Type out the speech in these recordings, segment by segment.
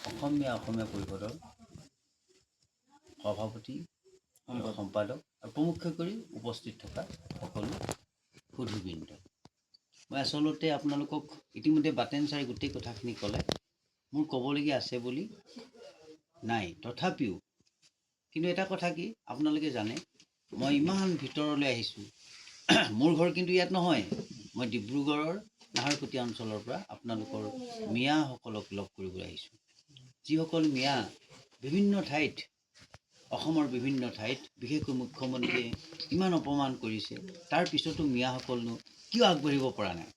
অসমীয়া পৰিষদৰ সভাপতি সম্পাদক আৰু প্ৰমুখ্য কৰি উপস্থিত থকা সকলো সুধীবৃন্দ, মই আচলতে আপোনালোকক ইতিমধ্যে বাটেন ছাৰে গোটেই কথাখিনি ক'লে। মোৰ ক'বলগীয়া আছে বুলি নাই, তথাপিও কিন্তু এটা কথা কি আপোনালোকে জানে, মই ইমান ভিতৰলৈ আহিছোঁ। মোৰ ঘৰ কিন্তু ইয়াত নহয়, মই ডিব্ৰুগড়ৰ নাহৰকটীয়া অঞ্চলৰ পৰা আপোনালোকৰ মিয়াসকলক লগ কৰিবলৈ আহিছোঁ। যিসকল মিয়া বিভিন্ন ঠাইত, অসমৰ বিভিন্ন ঠাইত বিশেষকৈ মুখ্যমন্ত্ৰীয়ে ইমান অপমান কৰিছে, তাৰ পিছতো মিয়াসকলনো কিয় আগবাঢ়িব পৰা নাই,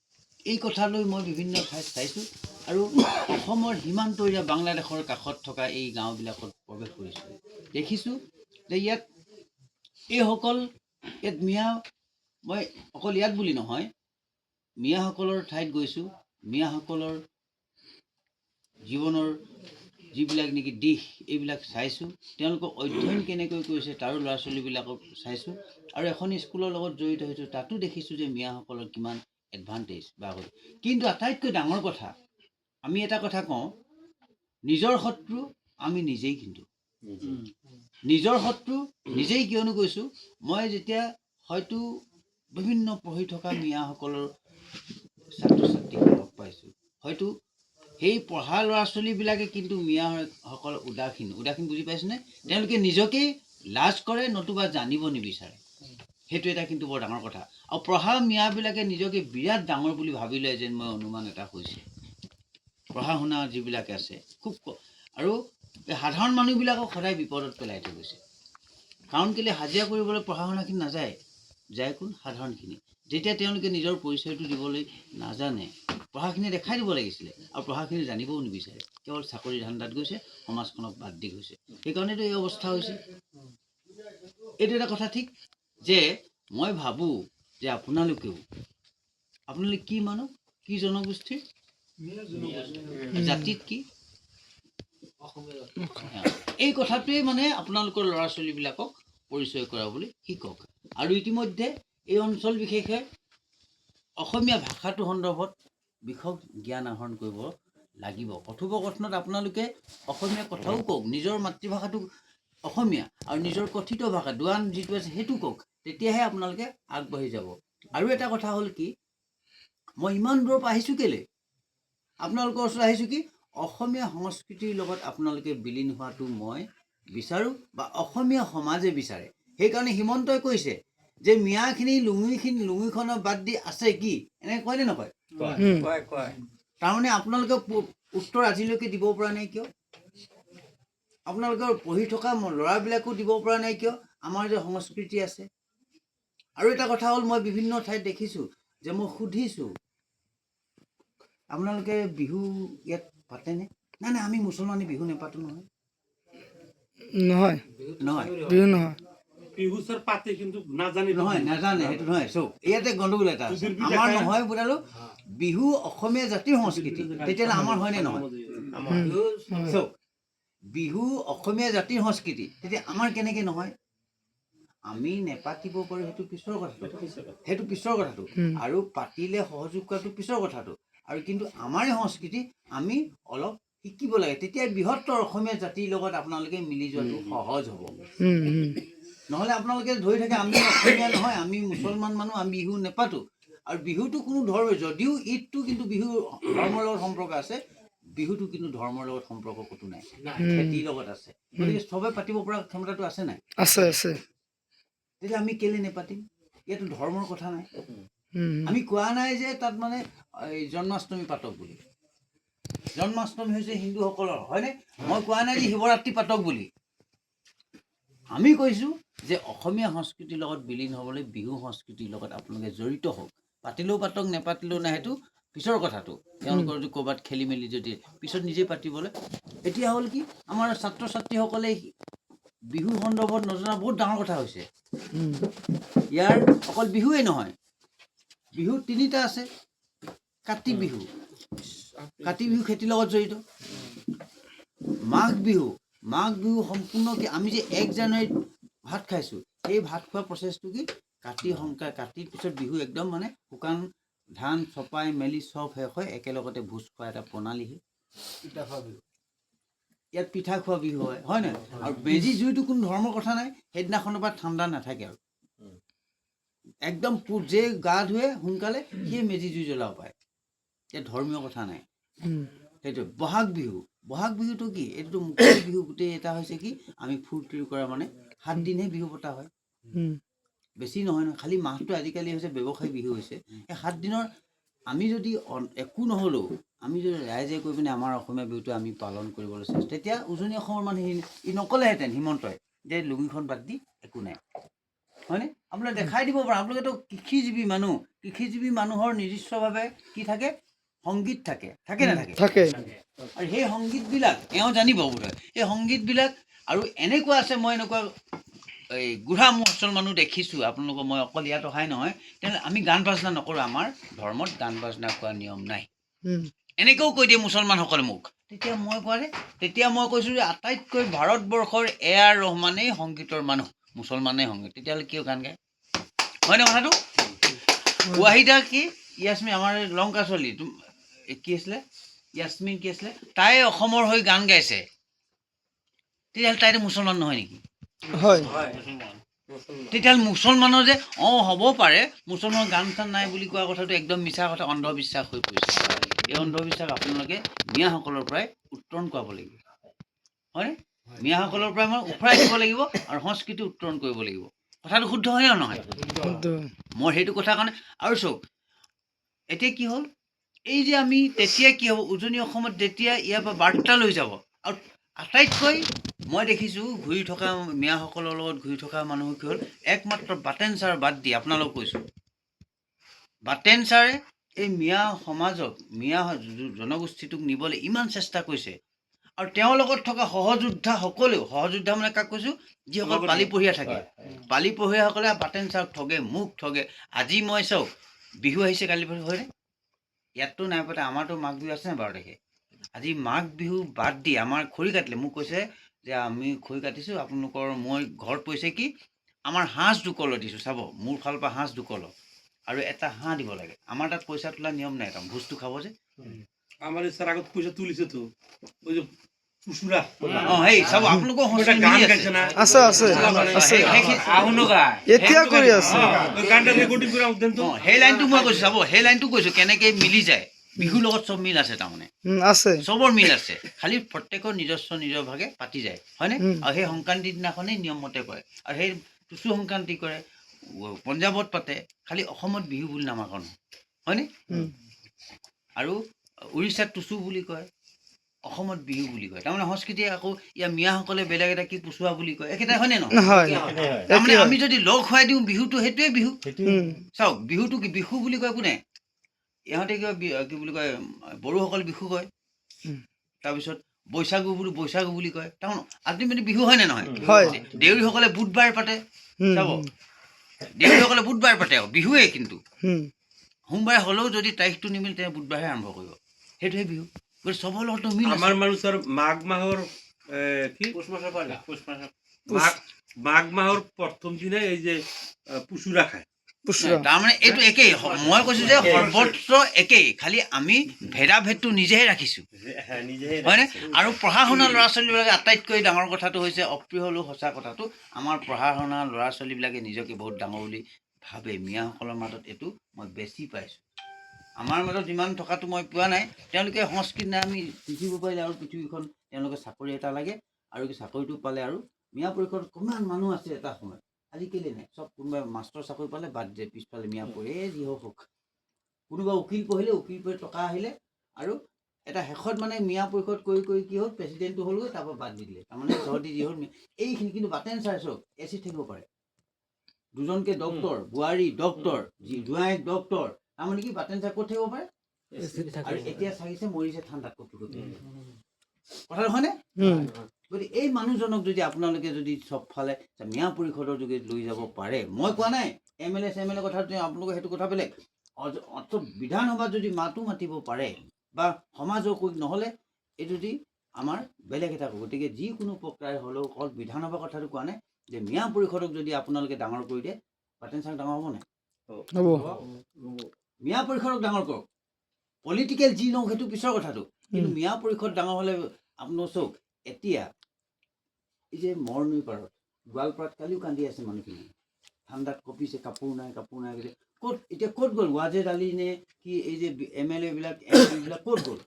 এই কথালৈ মই বিভিন্ন ঠাইত চাইছোঁ। আৰু অসমৰ সীমান্তৰীয়া বাংলাদেশৰ কাষত থকা এই গাঁওবিলাকত প্ৰৱেশ কৰিছোঁ, দেখিছোঁ যে ইয়াত মিয়া, মই অকল ইয়াত বুলি নহয়, মিয়াসকলৰ ঠাইত গৈছোঁ। মিয়াসকলৰ জীৱনৰ যিবিলাক নেকি দিশ, এইবিলাক চাইছোঁ। তেওঁলোকক অধ্যয়ন কেনেকৈ কৰিছে তাৰো ল'ৰা ছোৱালীবিলাকক চাইছোঁ। আৰু এখন স্কুলৰ লগত জড়িত হৈছোঁ, তাতো দেখিছোঁ যে মিয়াসকলৰ কিমান এডভান্টেজ বা হয়। কিন্তু আটাইতকৈ ডাঙৰ কথা, আমি এটা কথা কওঁ, নিজৰ শত্ৰু আমি নিজেই। কিন্তু নিজৰ শত্ৰু নিজেই কিয়নো কৈছোঁ, মই যেতিয়া হয়তো বিভিন্ন পঢ়ি থকা মিয়াসকলৰ ছাত্ৰ ছাত্ৰীক লগ পাইছোঁ, হয়তো সেই পঢ়া ল'ৰা ছোৱালীবিলাকে কিন্তু মিয়াসকল উদাসীন বুজি পাইছেনে? তেওঁলোকে নিজকেই লাজ কৰে, নতুবা জানিব নিবিচাৰে। সেইটো এটা কিন্তু বৰ ডাঙৰ কথা। আৰু পঢ়া মিয়াবিলাকে নিজকে বিৰাট ডাঙৰ বুলি ভাবি লয় যেন মই অনুমান এটা হৈছে। পঢ়া শুনা যিবিলাকে আছে খুব আৰু এই সাধাৰণ মানুহবিলাকক সদায় বিপদত পেলাই থৈ গৈছে। কাৰণ কেলৈ হাজিৰা কৰিবলৈ পঢ়া শুনাখিনি নাযায়, যায় কোন? সাধাৰণখিনি। যেতিয়া তেওঁলোকে নিজৰ পৰিচয়টো দিবলৈ নাজানে, পঢ়াখিনি দেখাই দিব লাগিছিলে, আৰু পঢ়াখিনি জানিবও নিবিচাৰে, কেৱল চাকৰি ধান্দাত গৈছে, সমাজখনক বাদ দি গৈছে। সেইকাৰণেতো এই অৱস্থা হৈছে। এইটো এটা কথা ঠিক যে মই ভাবোঁ যে আপোনালোকে কি মানুহ, কি জনগোষ্ঠীৰ, জাতিত কি, এই কথাটোৱে মানে আপোনালোকৰ ল'ৰা ছোৱালীবিলাকক পৰিচয় কৰাবলৈ শিকক। আৰু ইতিমধ্যে এই অঞ্চল বিশেষে অসমীয়া ভাষাটো সন্দৰ্ভত বিশদ জ্ঞান আহৰণ কৰিব লাগিব। কথোপকথনত আপোনালোকে অসমীয়া কথাও কওক, নিজৰ মাতৃভাষাটো অসমীয়া আৰু নিজৰ কথিত ভাষা দোৱান যিটো আছে সেইটো কওক, তেতিয়াহে আপোনালোকে আগবাঢ়ি যাব। আৰু এটা কথা হ'ল কি, মই ইমান দূৰৰ পৰা আহিছোঁ কেলৈ, আপোনালোকৰ ওচৰত আহিছোঁ কি, অসমীয়া সংস্কৃতিৰ লগত আপোনালোকে বিলীন হোৱাটো মই বিচাৰোঁ, বা অসমীয়া সমাজে বিচাৰে। সেইকাৰণে হিমন্তই কৈছে যে মিয়াখিনি লুঙিখনৰ বাদ দি আছে কি, এনেকৈ কয়নে নকয়? তাৰমানে আপোনালোকে উত্তৰ আজিলৈকে দিব পৰা নাই কিয়? আপোনালোকৰ পঢ়ি থকা ল'ৰাবিলাকো দিব পৰা নাই কিয়? আমাৰ যে সংস্কৃতি আছে। আৰু এটা কথা হ'ল, মই বিভিন্ন ঠাইত দেখিছোঁ যে মই সুধিছোঁ, আপোনালোকে বিহু ইয়াত পাতেনে? নাই আমি মুছলমানে বিহু নেপাতো নহয়। বিহু নহয়, বিহু ছাৰ পাতে কিন্তু নাজানে, সেইটো নহয়। চব ইয়াতে গণ্ডগোল এটা আছে, আমাৰ নহয় বুলালো বিহু অসমীয়া জাতিৰ সংস্কৃতি, তেতিয়াহ'লে আমাৰ হয়নে নহয়? চব বিহু অসমীয়া জাতিৰ সংস্কৃতি, তেতিয়া আমাৰ কেনেকে নহয়? আমি নেপাতিব পাৰোঁ, সেইটো পিছৰ কথাটো, আৰু পাতিলে সহযোগ কৰাটো পিছৰ কথাটো। আৰু কিন্তু আমাৰে সংস্কৃতি আমি অলপ শিকিব লাগে, তেতিয়া বৃহত্তৰ অসমীয়া জাতিৰ লগত আপোনালোকে মিলি যোৱাটো সহজ হ'ব। নহ'লে আপোনালোকে ধৰি থাকে আমি অসমীয়া নহয়, আমি মুছলমান মানুহ, আমি বিহু নেপাতো। আৰু বিহুটো কোনো ধৰ্ম, যদিও ঈদটো কিন্তু বিহু ধৰ্মৰ লগত সম্পৰ্ক আছে, বিহুটো কিন্তু ধৰ্মৰ লগত সম্পৰ্ক ক'তো নাই, খেতিৰ লগত আছে। গতিকে চবে পাতিব পৰা ক্ষমতাটো আছে নাই? আছে। তেতিয়া আমি কেলে নেপাতিম? ইয়াতো ধৰ্মৰ কথা নাই। আমি কোৱা নাই যে তাত মানে জন্মাষ্টমী পাতক বুলি। জন্মাষ্টমী হৈছে হিন্দুসকলৰ, হয়নে? মই কোৱা নাই যে শিৱৰাত্ৰি পাতক বুলি। আমি কৈছোঁ যে অসমীয়া সংস্কৃতিৰ লগত বিলীন হ'বলৈ বিহু সংস্কৃতিৰ লগত আপোনালোকে জড়িত হওক। পাতিলেও পাতক, নেপাতিলেও নাই, সেইটো পিছৰ কথাটো। তেওঁলোকৰ যদি ক'ৰবাত খেলি মেলি যদি পিছত নিজেই পাতিবলৈ। এতিয়া হ'ল কি, আমাৰ ছাত্ৰ ছাত্ৰীসকলে বিহু সন্দৰ্ভত নজনা বহুত ডাঙৰ কথা হৈছে। ইয়াৰ অকল বিহুৱেই নহয়, বিহু তিনিটা আছে। কাতি বিহু খেতিৰ লগত জড়িত। মাঘ বিহু সম্পূৰ্ণ কি, আমি যে 1 জানুৱাৰীত ভাত খাইছোঁ, সেই ভাত খোৱা প্ৰচেছটো কি, কাতিৰ পিছত বিহু একদম মানে শুকান ধান চপাই মেলি চব শেষ হয়, একেলগতে ভোজ খোৱা এটা প্ৰণালীহে ইয়াত পিঠা খোৱা বিহু হয় নাই? আৰু মেজি জুইটো কোনো ধৰ্মৰ কথা নাই, সেইদিনাখনৰ পৰা ঠাণ্ডা নাথাকে আৰু একদম যে গা ধুৱে সোনকালে সেই মেজি জুই জ্বলাব পাৰে। ইয়াত ধৰ্মীয় কথা নাই। সেইটো বহাগ বিহুটো কি? এইটোতো মুকলি বিহু। গোটেই এটা হৈছে কি, আমি ফূৰ্তি কৰা মানে 7 দিনহে বিহু পতা হয়, বেছি নহয় নহয়। খালি মাহটো আজিকালি হৈছে ব্যৱসায়িক বিহু হৈছে। এই 7 দিনৰ আমি যদি একো নহ'লেও আমি যদি ৰাইজে কৈ পিনে আমাৰ অসমীয়া বিহুটো আমি পালন কৰিবলৈ চাইছোঁ, তেতিয়া উজনি অসমৰ মানুহে ই নক'লেহেঁতেন হিমন্তই যে লুঙিখন বাদ দি একো নাই, হয়নে? আপোনালোকে দেখাই দিব পাৰে। আপোনালোকেতো কৃষিজীৱী মানুহ, কৃষিজীৱী মানুহৰ নিজস্বভাৱে কি থাকে? সংগীত থাকে, থাকে নাথাকে? থাকে। আৰু সেই সংগীতবিলাক এওঁ জানিব বোধহয়। এই সংগীতবিলাক আৰু এনেকুৱা আছে, মই এনেকুৱা এই বুঢ়া মুছলমানো দেখিছোঁ আপোনালোকক। মই অকল ইয়াত অহাই নহয়, তেনেহ'লে আমি গান বাজনা নকৰোঁ। আমাৰ ধৰ্মত গান বাজনা কৰা নিয়ম নাই, এনেকৈও কৈ দিয়ে মুছলমানসকলে মোক। তেতিয়া মই কৈছোঁ যে আটাইতকৈ ভাৰতবৰ্ষৰ A.R. ৰহমানেই সংগীতৰ মানুহ, মুছলমানেই সংগীত। তেতিয়াহ'লে কিয় গান গায়? হয়নে কথাটো? ৱাহিদা কি ইয়াছমিন, আমাৰ লংকা ছোৱালী কি আছিলে, ইয়াছমিন কি আছিলে, তাই অসমৰ হৈ গান গাইছে। তেতিয়াহ'লে তাইতো মুছলমান নহয় নেকি? হয়। তেতিয়াহ'লে মুছলমানৰ যে হ'ব পাৰে, মুছলমানৰ গান চান নাই বুলি কোৱা কথাটো একদম মিছা কথা, অন্ধবিশ্বাস হৈ পৰিছে। এই অন্ধবিশ্বাস আপোনালোকে মিয়াসকলৰ পৰাই উত্তৰণ কৰাব লাগিব, হয়নে? মিয়াসকলৰ পৰাই মই উফৰাই দিব লাগিব আৰু সংস্কৃতি উত্তৰণ কৰিব লাগিব। কথাটো শুদ্ধ হয়নে নহয়? মই সেইটো কথা কাৰণে। আৰু চাওক, এতিয়া কি হ'ল, এই যে আমি তেতিয়া কি হ'ব, উজনি অসমত যেতিয়া ইয়াৰ পৰা বাৰ্তা লৈ যাব। আৰু আটাইতকৈ মই দেখিছোঁ ঘূৰি থকা মিয়াসকলৰ লগত ঘূৰি থকা মানুহ কি হ'ল, একমাত্ৰ বাটেন ছাৰ বাদ দি আপোনালোক কৈছোঁ, বাটেন ছাৰে এই মিয়া সমাজক, মিয়া জনগোষ্ঠীটোক নিবলৈ ইমান চেষ্টা কৰিছে। আৰু তেওঁৰ লগত থকা সহযোদ্ধাসকলেও, সহযোদ্ধা মানে কাক কৈছোঁ, যিসকল পালিপহীয়া থাকে, পালিপহীয়াসকলে বাটেন ছাৰক ঠগে, মোক ঠগে। আজি মই চাওক, বিহু আহিছে কালি হয়নে? ইয়াততো নাই পতা, আমাৰতো মাঘ বিহু আছে নে 12 তাৰিখে? আজি মাঘ বিহু বাদ দি আমাৰ খৰি কাটিলে। মোক কৈছে যে আমি খৰি কাটিছোঁ, আপোনালোকৰ মই ঘৰত কৈছে কি, আমাৰ সাঁজ 2 কলহ দিছোঁ। চাব, মোৰ ফালৰ পৰা সাঁজ 2 কলহ আৰু এটা হাঁহ দিব লাগে। আমাৰ তাত পইচা তোলা নিয়ম নাই, তাৰমানে ভোজটো খাব যে। আমাৰ ছাৰ আগত পইচা তুলিছে তো, ওই যে পুচুৰা সেই চাব আপোনালোকৰ গান গাইছে না, আছে আছে আছে, এতিয়া কৰি আছে গানটা ৰেকৰ্ডিং কৰা উদ্দেশ্য তো। সেই লাইনটো মই কৈছোঁ, চাব সেই লাইনটো কৈছোঁ কেনেকৈ মিলি যায়। বিহুৰ লগত চব মিল আছে, তাৰমানে আছে, চবৰ মিল আছে। খালি প্ৰত্যেকৰ নিজস্ব নিজৰ ভাগে পাতি যায়, হয়নে? আৰু সেই সংক্ৰান্তিৰ দিনাখনেই নিয়ম মতে কৰে। আৰু সেই টুচু সংক্ৰান্তি কৰে, পঞ্জাৱত পাতে, খালি অসমত বিহু বুলি নামাকৰণ, হয়নে? আৰু উৰিষ্যাত টুচু বুলি কয়, অসমত বিহু বুলি কয়। তাৰমানে সংস্কৃতি আকৌ ইয়াৰ মিয়াসকলে বেলেগ এটা কি পুচুৱা বুলি কয়, একেটাই হয়নে নহয়? তাৰমানে আমি যদি লগ খুৱাই দিওঁ বিহুটো, সেইটোৱে বিহু। চাওক, বিহুটো কি বিহু বুলি কয় কোনে? ইহঁতে কিবা কি বুলি কয়, বড়োসকল বিহু কয়। তাৰপিছত বৈশাগু বুলি কয়। তাৰমানে আল্টিমেটলি বিহু হয়নে নহয়? দেউৰীসকলে বুধবাৰ পাতে, চাব দেউৰীসকলে বুধবাৰ পাতে, বিহুৱেই। কিন্তু সোমবাৰে হ'লেও যদি তাৰিখটো নিমিলে, তেতিয়া বুধবাৰহে আৰম্ভ কৰিব, সেইটোহে বিহু। গতিকে চবৰ লগতো মিল। আমাৰ মানুহ ছাৰ মাঘ মাহৰ মাঘ মাহৰ প্ৰথম দিনাই এই যে পুচুৰা খায়। তাৰমানে এইটো একেই। মই কৈছোঁ যে সৰ্বত্ৰ একেই, খালি আমি ভেদাভেদটো নিজেহে ৰাখিছোঁ, হয়নে? আৰু পঢ়া শুনা ল'ৰা ছোৱালীবিলাকে আটাইতকৈ ডাঙৰ কথাটো হৈছে, অপ্ৰিয় হ'লেও সঁচা কথাটো, আমাৰ পঢ়া শুনা ল'ৰা ছোৱালীবিলাকে নিজকে বহুত ডাঙৰ বুলি ভাবে। মিয়াসকলৰ মাজত এইটো মই বেছি পাইছোঁ। আমাৰ মাজত যিমান থকাটো মই পোৱা নাই। তেওঁলোকে সংস্কৃতি নাই, আমি লিখিব পাৰিলে আৰু পৃথিৱীখন, তেওঁলোকে চাকৰি এটা লাগে, আৰু চাকৰিটো পালে আৰু মিয়া পৰিষদত কিমান মানুহ আছে এটা সময়ত, আজিকালি নাই। চব কোনোবাই মাষ্টৰ চাকৰি পালে বাদ দিয়ে, পিছফালে মিয়া পঢ়ে, যি হওক। কোনোবা উকিল পঢ়িলে, উকিল পঢ়ি টকা আহিলে, আৰু এটা শেষত মানে মিয়া পৰিষদ কৰি কৰি কি হ'ল, প্ৰেচিডেণ্টটো হ'লগৈ, তাৰপৰা বাদ দি দিলে। তাৰমানে চৰ্দি যি হ'ল এইখিনি। কিন্তু বাটেন ছাৰ চাওক, এচিড থাকিব পাৰে, দুজনকে ডক্তৰ, বোৱাৰী ডক্তৰ, জোঁৱাই ডক্তৰ, তাৰমানে কি বাটেন ছাৰ ক'ত থাকিব পাৰে? আৰু এতিয়া চাগিছে মৰিছে ঠাণ্ডাত কপি কপি। কথাটো হয়নে? গতিকে এই মানুহজনক যদি আপোনালোকে যদি চবফালে মিয়া পৰিষদৰ যোগে লৈ যাব পাৰে, মই কোৱা নাই MLA CMLA কথাটো, আপোনালোকে সেইটো কথা বেলেগ। বিধানসভাত যদি মাতিব পাৰে, বা সমাজক নহ'লে এইটো যদি আমাৰ বেলেগ এটা। গতিকে যিকোনো প্ৰক্ৰিয়াৰে হ'লেও, অকল বিধানসভাৰ কথাটো কোৱা নাই, যে মিয়া পৰিষদক যদি আপোনালোকে ডাঙৰ কৰি দিয়ে, বাটেন ছাৰ ডাঙৰ হ'ব নাই? মিয়া পৰিষদক ডাঙৰ কৰক। পলিটিকেল যি লওঁ সেইটো পিছৰ কথাটো, কিন্তু মিয়া পৰিষদ ডাঙৰ হ'লে আপোনালোক চাওক, এতিয়া এই যে মৰণিৰ পাৰত গোৱালপাৰাত কালিও কান্দি আছে মানুহখিনি ঠাণ্ডাত কঁপিছে কাপোৰ নাই ক'ত এতিয়া ক'ত গ'ল ৱাজেদ আলি নে কি এই যে MLA বিলাক MP বিলাক ক'ত গ'ল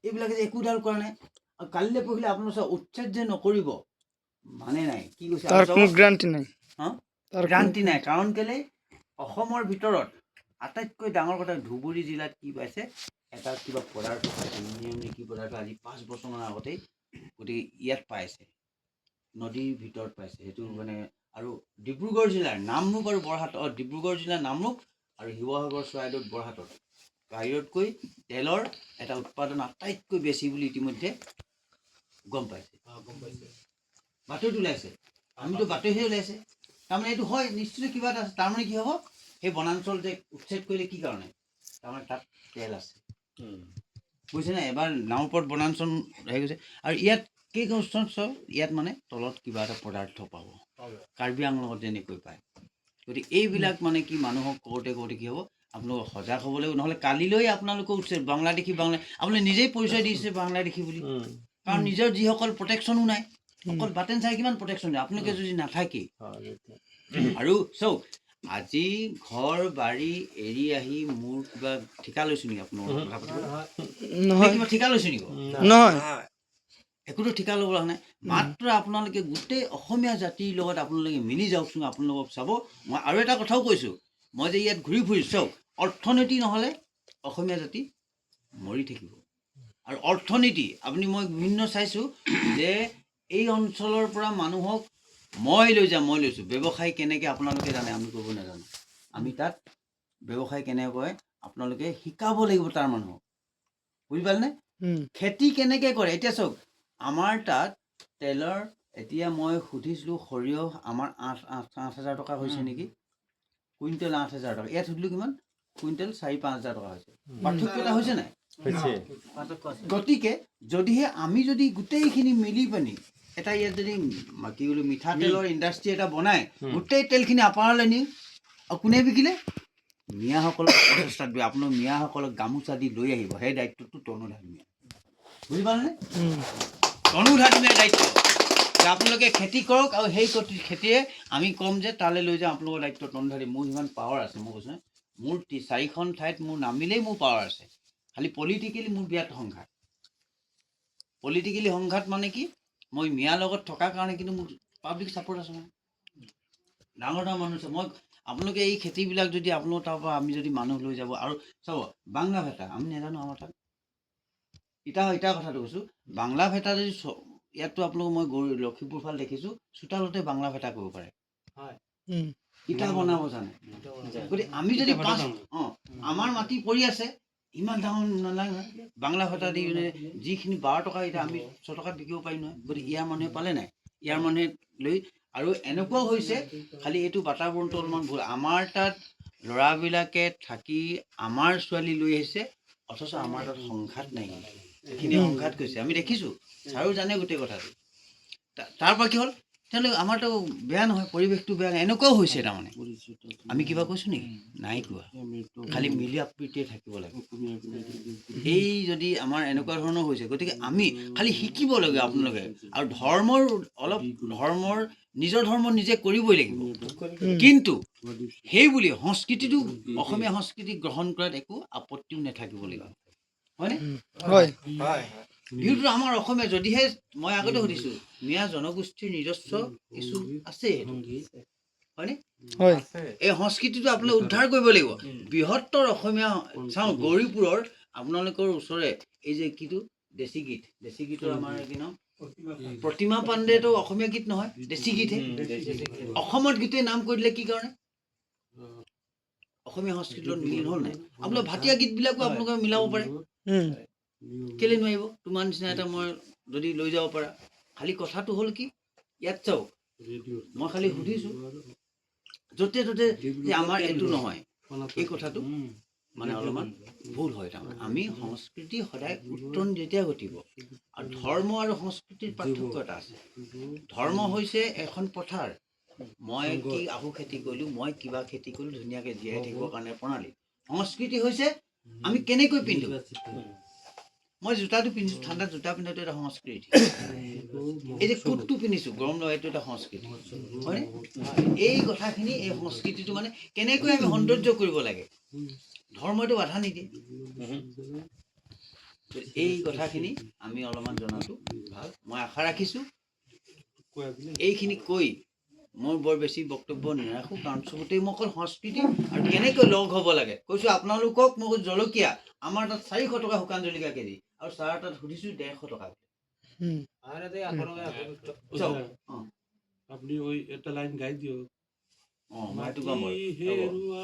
এইবিলাকে যে একোডাল কৰা নাই আৰু কালিলৈ পঢ়িলে আপোনাৰ চাওক উচ্ছেদ যে নকৰিব মানে নাই কি কৈছে তাৰ কোনো গ্যাৰাণ্টি নাই গ্যাৰাণ্টি নাই কাৰণ কেলে অসমৰ ভিতৰত আটাইতকৈ ডাঙৰ কথা ধুবুৰী জিলাত কি পাইছে এটা কিবা পদাৰ্থ পাইছে কি পদাৰ্থ আজি 5 বছৰমান আগতেই গতিকে ইয়াত পাইছে নদীৰ ভিতৰত পাইছে সেইটো মানে আৰু ডিব্ৰুগড় জিলাৰ নামৰূপ আৰু বৰহাট ডিব্ৰুগড় জিলাৰ নামৰূপ আৰু শিৱসাগৰ চৰাইদেউ বৰহাটত বাহিৰতকৈ তেলৰ এটা উৎপাদন আটাইতকৈ বেছি বুলি ইতিমধ্যে গম পাইছে বাতৰিত ওলাইছে আমিতো বাতৰিহে ওলাইছে তাৰমানে এইটো হয় নিশ্চয় কিবা এটা আছে তাৰমানে কি হ'ব সেই বনাঞ্চল যে উচ্ছেদ কৰিলে কি কাৰণে তাৰমানে তাত তেল আছে বুজিছে নে এবাৰ নাওপৰত বনাঞ্চল হেৰি গৈছে আৰু ইয়াত কি কৈছে ইয়াত মানে তলত কিবা এটা পদাৰ্থ পাব কাৰ্বি আংলঙত যেনেকৈ পায় গতিকে এইবিলাক মানে কি মানুহক কওঁতে কি হ'ব আপোনালোক সজাগ হ'ব লাগিব নহ'লে কালিলৈ আপোনালোকক উচ্ছেদ বাংলাদেশী আপুনি নিজেই পৰিচয় দিছে বাংলাদেশী বুলি কাৰণ নিজৰ যিসকল প্ৰটেকশ্যনো নাই অকল বাটেন চাই কিমান প্ৰটেকশ্যন দিয়ে আপোনালোকে যদি নাথাকে আৰু চাওক আজি ঘৰ বাৰী এৰি আহি মোৰ কিবা ঠিকা লৈছোঁ নেকি আপোনালোকৰ কথা পাতিব কিবা ঠিকা লৈছোঁ নেকি নহয় একোতো ঠিকা ল'ব নাই মাত্ৰ আপোনালোকে গোটেই অসমীয়া জাতিৰ লগত আপোনালোকে মিলি যাওকচোন আপোনালোকক চাব মই আৰু এটা কথাও কৈছোঁ মই যে ইয়াত ঘূৰি ফুৰিছোঁ চাওক অৰ্থনীতি নহ'লে অসমীয়া জাতি মৰি থাকিব আৰু অৰ্থনীতি আপুনি মই বিভিন্ন চাইছোঁ যে এই অঞ্চলৰ পৰা মানুহক মই লৈছোঁ ব্যৱসায় কেনেকৈ আপোনালোকে জানে আমি কৰিব নাজানো আমি তাত ব্যৱসায় কেনেকৈ কৰে আপোনালোকে শিকাব লাগিব তাৰ মানুহক বুজি পালেনে খেতি কেনেকৈ কৰে এতিয়া চাওক আমাৰ তাত তেলৰ এতিয়া মই সুধিছিলোঁ সৰিয়হ আমাৰ 8,000 টকা হৈছে নেকি কুইণ্টেল 8,000 টকা ইয়াত সুধিলোঁ কিমান কুইণ্টেল 4-5,000 টকা হৈছে পাৰ্থক্য এটা হৈছে নাই গতিকে যদিহে আমি যদি গোটেইখিনি মিলি পিনি এটা ইয়াত যদি কি বোলো মিঠাতেলৰ ইণ্ডাষ্ট্ৰি এটা বনাই গোটেই তেলখিনি আপাৰলৈ নিওঁ আৰু কোনে বিকিলে মিয়াসকলক প্ৰচেষ্টাত দিয়ে আপোনাৰ মিয়াসকলক গামোচা দি লৈ আহিব সেই দায়িত্বটো তনুধাৰ মিয়া বুজি পালেনে তনুধাৰ মিয়াৰ দায়িত্ব আপোনালোকে খেতি কৰক আৰু সেই খেতিয়ে আমি ক'ম যে তালৈ লৈ যাওঁ আপোনালোকৰ দায়িত্ব তনুধাৰী মোৰ ইমান পাৱাৰ আছে মই কৈছোঁ মোৰ 4খন ঠাইত মোৰ নামিলেই মোৰ পাৱাৰ আছে খালি পলিটিকেলি মোৰ বিৰাট সংঘাত পলিটিকেলি সংঘাত মানে কি মই মিয়াৰ লগত থকাৰ কাৰণে কিন্তু মোৰ পাব্লিক ছাপৰ্ট আছে মানে ডাঙৰ মানুহ আছে মই আপোনালোকে এই খেতিবিলাক যদি আপোনালোকৰ তাৰ পৰা আমি যদি মানুহ লৈ যাব আৰু চাব বাংলা ভেটা আমি নাজানো আমাৰ তাত ইটা কথাটো কৈছোঁ বাংলা ভেটা যদি ইয়াততো আপোনালোক মই লখিমপুৰ ফালে দেখিছোঁ চোতালতে বাংলা ভেটা কৰিব পাৰে ইটা বনাব জানে গতিকে আমি যদি আমাৰ মাটি পৰি আছে ইমান ডাঙৰ নালাগে নহয় বাংলা ভেটা দি যিখিনি 12 টকা এতিয়া আমি 6 টকাত বিকিব পাৰিম নহয় গতিকে ইয়াৰ মানুহে পালে নাই ইয়াৰ মানুহে লৈ আৰু এনেকুৱাও হৈছে খালি এইটো বাতাবৰণটো অলপমান ভুল আমাৰ তাত ল'ৰাবিলাকে থাকি আমাৰ ছোৱালী লৈ আহিছে অথচ আমাৰ তাত সংঘাত নাই এইখিনি সংঘাত কৈছে আমি দেখিছোঁ ছাৰো জানে গোটেই কথাটো তাৰ পৰা কি হ'ল তেওঁলোকে আমাৰতো বেয়া নহয় পৰিৱেশটো বেয়া নহয় এনেকুৱাও হৈছে তাৰমানে আমি কিবা কৈছোঁ নেকি নাই কোৱা খালি মিলি প্ৰীতিয়ে থাকিব লাগে এই যদি আমাৰ এনেকুৱা ধৰণৰ হৈছে গতিকে আমি খালি শিকিব লাগে আপোনালোকে আৰু নিজৰ ধৰ্ম নিজে কৰিবই লাগিব কিন্তু সেই বুলি সংস্কৃতিটো অসমীয়া সংস্কৃতি গ্ৰহণ কৰাত একো আপত্তিও নাথাকিব লাগিব হয়নে বিহুটো আমাৰ অসমীয়া যদিহে মই আগতে সুধিছোঁ মিয়া জনগোষ্ঠীৰ নিজস্ব কিছু আছে হয়নে এই সংস্কৃতিটো আপোনালোকে উদ্ধাৰ কৰিব লাগিব বৃহত্তৰ অসমীয়া চাওঁ গৌৰীপুৰৰ আপোনালোকৰ ওচৰে এই যে কিটো দেশী গীতৰ আমাৰ কি নাম প্ৰতিমা পাণ্ডেটো অসমীয়া গীত নহয় দেশী গীতহে অসমত গীতে নাম কৰি দিলে কি কাৰণে অসমীয়া সংস্কৃতিৰ মিল হ'ল নাই আপোনালোকৰ ভাটিয়া গীতবিলাকো আপোনালোকে মিলাব পাৰে কেলে নোৱাৰিব তোমাৰ নিচিনা এটা মই যদি লৈ যাব পাৰা খালি কথাটো হ'ল কি ইয়াত চাওক মই খালি সুধিছোঁ য'তে ত'তে যে আমাৰ এইটো নহয় এই কথাটো মানে অলপমান ভুল হয় তাৰমানে আমি সংস্কৃতি সদায় উত্তৰণ যেতিয়া ঘটিব আৰু ধৰ্ম আৰু সংস্কৃতিৰ পাৰ্থক্য এটা আছে ধৰ্ম হৈছে এখন পথাৰ মই কি আহু খেতি কৰিলোঁ মই কিবা খেতি কৰিলোঁ ধুনীয়াকৈ জীয়াই থাকিবৰ কাৰণে প্ৰণালী সংস্কৃতি হৈছে আমি কেনেকৈ পিন্ধো মই জোতাটো পিন্ধিছোঁ, ঠাণ্ডাত জোতা পিন্ধাটো এটা সংস্কৃতি। এই যে কোটটো পিন্ধিছোঁ গৰম লগা, এইটো এটা সংস্কৃতি, হয়নে? এই কথাখিনি, এই সংস্কৃতিটো মানে কেনেকৈ আমি সৌন্দৰ্য কৰিব লাগে, ধৰ্মইটো বাধা নিদিয়ে। এই কথাখিনি আমি অলপমান জনাটো ভাল। মই আশা ৰাখিছোঁ এইখিনি কৈ মোৰ বৰ বেছি বক্তব্য নাৰাখোঁ, কাৰণ চবতে মই অকল সংস্কৃতি আৰু কেনেকৈ লগ হ'ব লাগে কৈছোঁ। আপোনালোকক মই জলকীয়া আমাৰ তাত 400 টকা শুকান জলকীয়া কেজি, আৰু ছাৰ তাত সুধিছোঁ 150 টকা। আপনি ওই একটা লাইন গাই দিও। মই সেইটো কম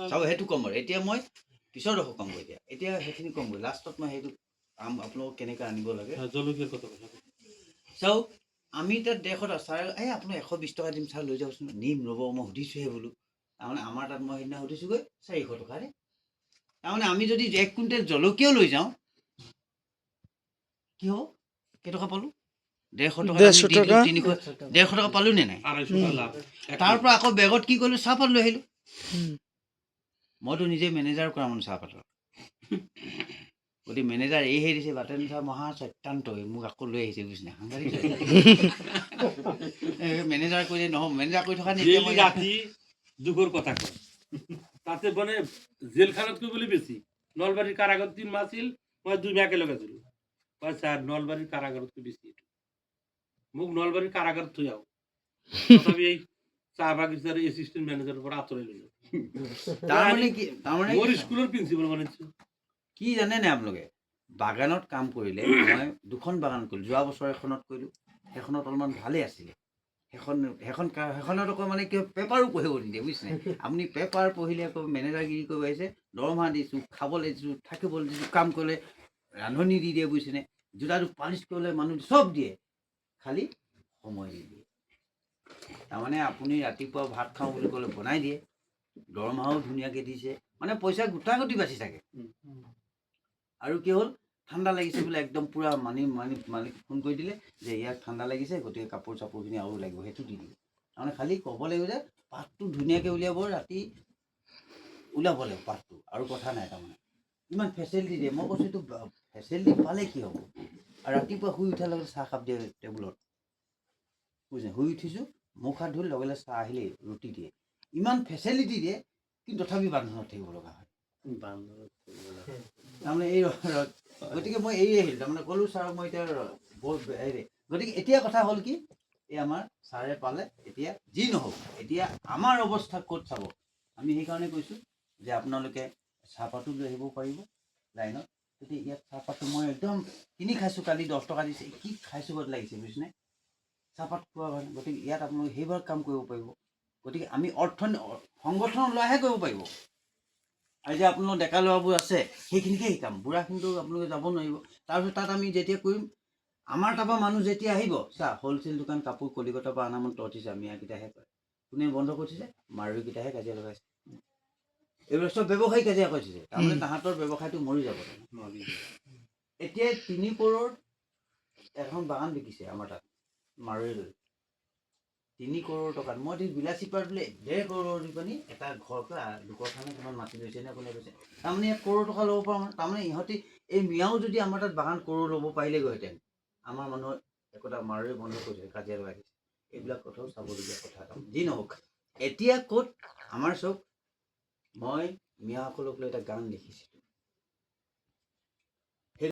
চাব, সেইটো কম বাৰু। এতিয়া মই পিছৰ দশক কম গৈ, এতিয়া সেইখিনি কম গৈ, লাষ্টত মই সেইটো আপোনালোকক কেনেকৈ আনিব লাগে জলকীয়াৰ কথা চাওক। আমি তাত 150 ছাৰ, এই আপুনি 120 টকা দিম ছাৰ, লৈ যাওকচোন। নিম ৰ'ব, মই সুধিছোঁহে বোলো। তাৰমানে আমাৰ তাত মই সেইদিনা সুধিছোঁগৈ 400 টকা দে। তাৰমানে আমি যদি 1 কুইণ্টেল জলকীয়াও লৈ যাওঁ, কি হ'ব? কেইটকা পালোঁ? 150 টকা, 150 টকা পালোঁ নে নাই? তাৰ পৰা আকৌ বেগত কি কৰিলোঁ, চাহপাত লৈ আহিলোঁ। মইতো নিজে মেনেজাৰ কৰা মানুহ চাহপাতৰ, গতিকে মেনেজাৰ এইহে দিছে, বাটেন ছাৰ মহা সত্যান্ত মোক আকৌ লৈ আহিছে, বুজিছে? সাংঘাতিক মেনেজাৰ কৰি নহ'ব, মেনেজাৰ কৰি থকা ৰাতি দুখৰ কথা কয়, তাতে মানে জেলখানতকৈ বুলি বেছি নলবাৰীৰ কাৰাগাৰত 3 মাহ আছিল, মই 2 মাহ একেলগে আছিলোঁ। ছাৰ নলবাৰীৰ কাৰাগাৰতকৈ বেছি মোক নলবাৰীৰ কাৰাগাৰত থৈ আহক, তথাপি এই চাহ বাগিচাৰ এছিষ্টেণ্ট মেনেজাৰৰ পৰা আঁতৰাই ল'লোঁ। মোৰ স্কুলৰ প্ৰিন্সিপাল বনাইছোঁ। কি জানে নাই আপোনালোকে? বাগানত কাম কৰিলে, মই 2খন বাগান কৰিলোঁ। যোৱা বছৰ এখনত কৰিলোঁ, সেইখনত অলপমান ভালেই আছিলে। সেইখনত আকৌ মানে কি পেপাৰো পঢ়িব নিদিয়ে, বুজিছে? আপুনি পেপাৰ পঢ়িলে আকৌ মেনেজাৰগিৰি কৰিব আহিছে, দৰমহা দিছোঁ, খাবলৈ দিছোঁ, থাকিবলৈ দিছোঁ, কাম কৰিলে ৰান্ধনি দি দিয়ে, বুজিছেনে? জোতাটো পালিচ কৰিলে মানুহ চব দিয়ে, খালি সময় নিদিয়ে। তাৰমানে আপুনি ৰাতিপুৱা ভাত খাওঁ বুলি ক'লে বনাই দিয়ে, দৰমহাও ধুনীয়াকৈ দিছে, মানে পইচা গোটাগুটি বাচি থাকে। আৰু কি হ'ল, ঠাণ্ডা লাগিছে বোলে, একদম পূৰা মালিক ফোন কৰি দিলে যে ইয়াক ঠাণ্ডা লাগিছে, গতিকে কাপোৰ চাপোৰখিনি আৰু লাগিব, সেইটো দি দিব। তাৰমানে খালি ক'ব লাগিব যে পাতটো ধুনীয়াকৈ উলিয়াব, ৰাতি ওলাব লাগিব পাতটো, আৰু কথা নাই। তাৰমানে ইমান ফেচিলিটি দিয়ে। মই কৈছোঁ এইটো ফেচিলিটি পালে কি হ'ব? আৰু ৰাতিপুৱা শুই উঠাৰ লগত চাহ কাপ দিয়ে টেবুলত, বুজিছে? শুই উঠিছোঁ, মুখ হাত ধুই লগে লগে চাহ আহিলেই, ৰুটি দিয়ে, ইমান ফেচিলিটি দিয়ে, কিন্তু তথাপি বান্ধোনত থাকিব লগা হয়। তাৰমানে এই গতিকে মই এৰি আহিলোঁ। তাৰমানে ক'লোঁ ছাৰক মই এতিয়া হেৰি, গতিকে এতিয়া কথা হ'ল কি, এই আমাৰ ছাৰে পালে, এতিয়া যি নহওক, এতিয়া আমাৰ অৱস্থা ক'ত চাব? আমি সেইকাৰণে কৈছোঁ যে আপোনালোকে চাহপাতো লৈ আহিব পাৰিব লাইনত। গতিকে ইয়াত চাহপাতটো মই একদম কিনি খাইছোঁ, কালি 10 টকা দিছে, কি খাইছোঁ গত লাগিছে, বুজিছেনে? চাহপাত খোৱা কাৰণে। গতিকে ইয়াত আপোনালোকে সেইবাৰ কাম কৰিব পাৰিব। গতিকে আমি সংগঠন লৈহে কৰিব পাৰিব। আৰু যে আপোনালোকৰ ডেকা ল'ৰাবোৰ আছে, সেইখিনিকে শিকাম, বুঢ়াখিনিতো আপোনালোকে যাব নোৱাৰিব। তাৰপিছত তাত আমি যেতিয়া কৰিম, আমাৰ তাৰপৰা মানুহ যেতিয়া আহিব, চা হ'লচেল দোকান কাপোৰ কলিকতাৰ পৰা অনা মানুহ তহঁতিছে, মিয়াকেইটাহে কয়, কোনে বন্ধ কৰিছে? মাৰোৱাৰীকেইটাহে কাজিয়া লগাইছে। এইবিলাক চব ব্যৱসায়ী কাজিয়া কৰিছে, তাৰমানে তাহাঁতৰ ব্যৱসায়টো মৰি যাব। এতিয়া 3 কৰোৰ এখন বাগান বিকিছে আমাৰ তাত, মাৰোৱাৰী লৈ 3 কৰোৰ টকাত। মই বিলাচী পাৰ বোলে 1.5 কৰোৰ দি পানি এটা ঘৰ দুকঠানে কিমান মাটি লৈছে নে কোনে কৈছে। তাৰমানে ইয়াত কৰোৰ টকা ল'ব পৰা মানুহ, তাৰমানে ইহঁতি এই মিয়াও যদি আমাৰ তাত বাগান কৰোৰ ল'ব পাৰিলেগৈহেঁতেন, আমাৰ মানুহৰ একোটা মাৰোৱাৰী বন্ধ কৰিছে, কাজিয়া লগাই দিছে। এইবিলাক কথাও চাবলগীয়া কথা। যি নহওক, এতিয়া ক'ত আমাৰ চব, মই মিয়াসকলক লৈ এটা গান লিখিছিলোঁ।